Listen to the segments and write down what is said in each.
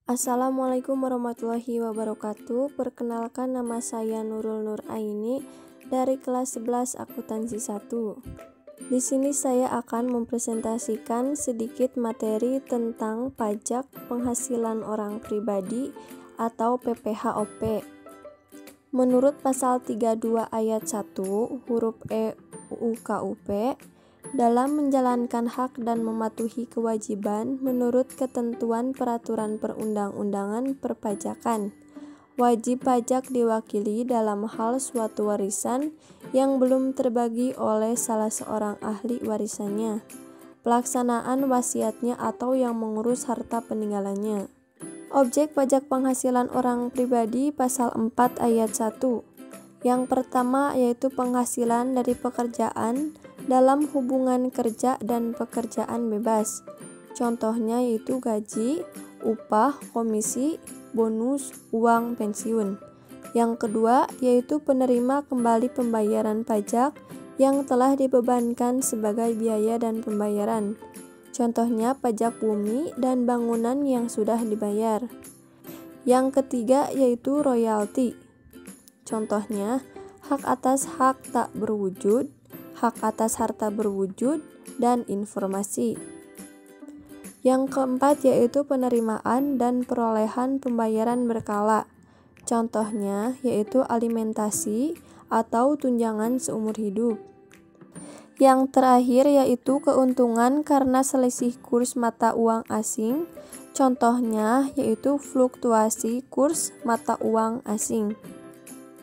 Assalamualaikum warahmatullahi wabarakatuh. Perkenalkan, nama saya Nurul Nur Aini dari kelas 11 akuntansi 1. Di sini saya akan mempresentasikan sedikit materi tentang pajak penghasilan orang pribadi atau PPHOP. Menurut pasal 32 ayat 1 huruf E UU KUP, dalam menjalankan hak dan mematuhi kewajiban menurut ketentuan peraturan perundang-undangan perpajakan, wajib pajak diwakili dalam hal suatu warisan yang belum terbagi oleh salah seorang ahli warisannya, pelaksanaan wasiatnya atau yang mengurus harta peninggalannya. Objek pajak penghasilan orang pribadi pasal 4 ayat 1. Yang pertama yaitu penghasilan dari pekerjaan dalam hubungan kerja dan pekerjaan bebas. Contohnya yaitu gaji, upah, komisi, bonus, uang pensiun. Yang kedua yaitu penerima kembali pembayaran pajak yang telah dibebankan sebagai biaya dan pembayaran. Contohnya pajak bumi dan bangunan yang sudah dibayar. Yang ketiga yaitu royalti. Contohnya hak atas hak tak berwujud, hak atas harta berwujud, dan informasi. Yang keempat yaitu penerimaan dan perolehan pembayaran berkala. Contohnya yaitu alimentasi atau tunjangan seumur hidup. Yang terakhir yaitu keuntungan karena selisih kurs mata uang asing. Contohnya yaitu fluktuasi kurs mata uang asing.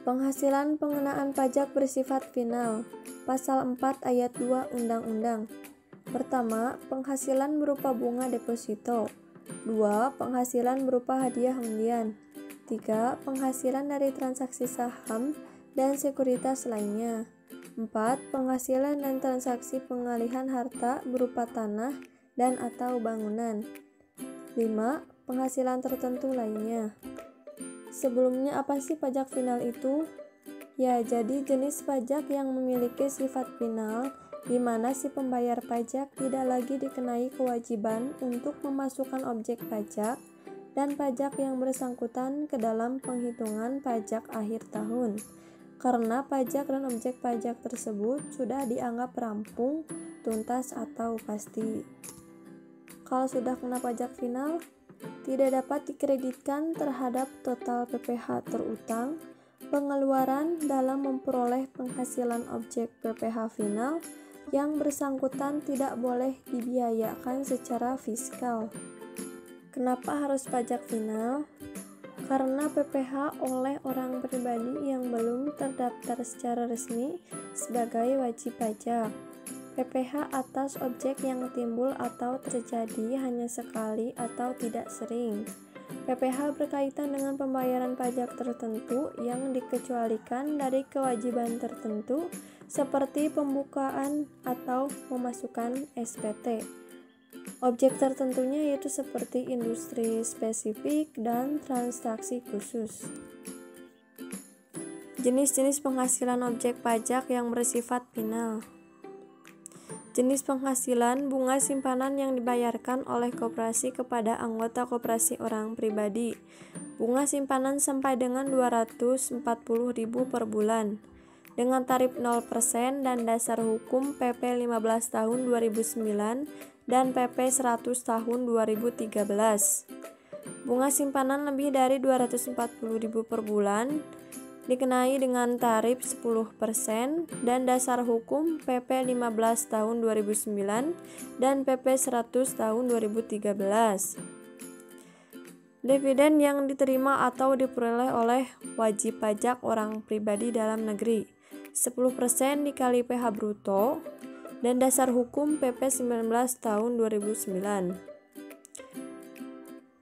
Penghasilan pengenaan pajak bersifat final. Pasal 4 ayat 2 Undang-Undang. Pertama, penghasilan berupa bunga deposito. 2. Penghasilan berupa hadiah undian. 3. Penghasilan dari transaksi saham dan sekuritas lainnya. 4. Penghasilan dan transaksi pengalihan harta berupa tanah dan atau bangunan. 5. Penghasilan tertentu lainnya. Sebelumnya apa sih pajak final itu? Ya, jadi jenis pajak yang memiliki sifat final di mana si pembayar pajak tidak lagi dikenai kewajiban untuk memasukkan objek pajak dan pajak yang bersangkutan ke dalam penghitungan pajak akhir tahun. Karena pajak dan objek pajak tersebut sudah dianggap rampung, tuntas atau pasti. Kalau sudah kena pajak final, tidak dapat dikreditkan terhadap total PPh terutang. Pengeluaran dalam memperoleh penghasilan objek PPh final yang bersangkutan tidak boleh dibiayakan secara fiskal. Kenapa harus pajak final? Karena PPh oleh orang pribadi yang belum terdaftar secara resmi sebagai wajib pajak. PPh atas objek yang timbul atau terjadi hanya sekali atau tidak sering. PPh berkaitan dengan pembayaran pajak tertentu yang dikecualikan dari kewajiban tertentu seperti pembukaan atau memasukkan SPT. Objek tertentunya yaitu seperti industri spesifik dan transaksi khusus. Jenis-jenis penghasilan objek pajak yang bersifat final. Jenis penghasilan bunga simpanan yang dibayarkan oleh koperasi kepada anggota koperasi orang pribadi. Bunga simpanan sampai dengan 240.000 per bulan. Dengan tarif 0% dan dasar hukum PP 15 tahun 2009 dan PP 100 tahun 2013. Bunga simpanan lebih dari 240.000 per bulan dikenai dengan tarif 10% dan dasar hukum PP 15 tahun 2009 dan PP 100 tahun 2013. Dividen yang diterima atau diperoleh oleh wajib pajak orang pribadi dalam negeri 10% dikali PH bruto dan dasar hukum PP 19 tahun 2009.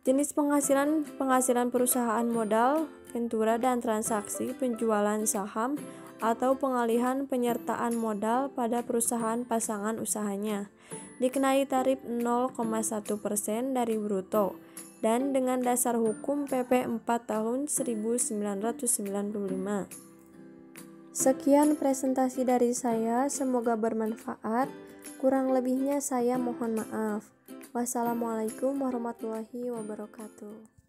Jenis penghasilan perusahaan modal, ventura dan transaksi penjualan saham atau pengalihan penyertaan modal pada perusahaan pasangan usahanya dikenai tarif 0,1% dari bruto dan dengan dasar hukum PP 4 tahun 1995. Sekian presentasi dari saya, semoga bermanfaat. Kurang lebihnya saya mohon maaf. Wassalamualaikum warahmatullahi wabarakatuh.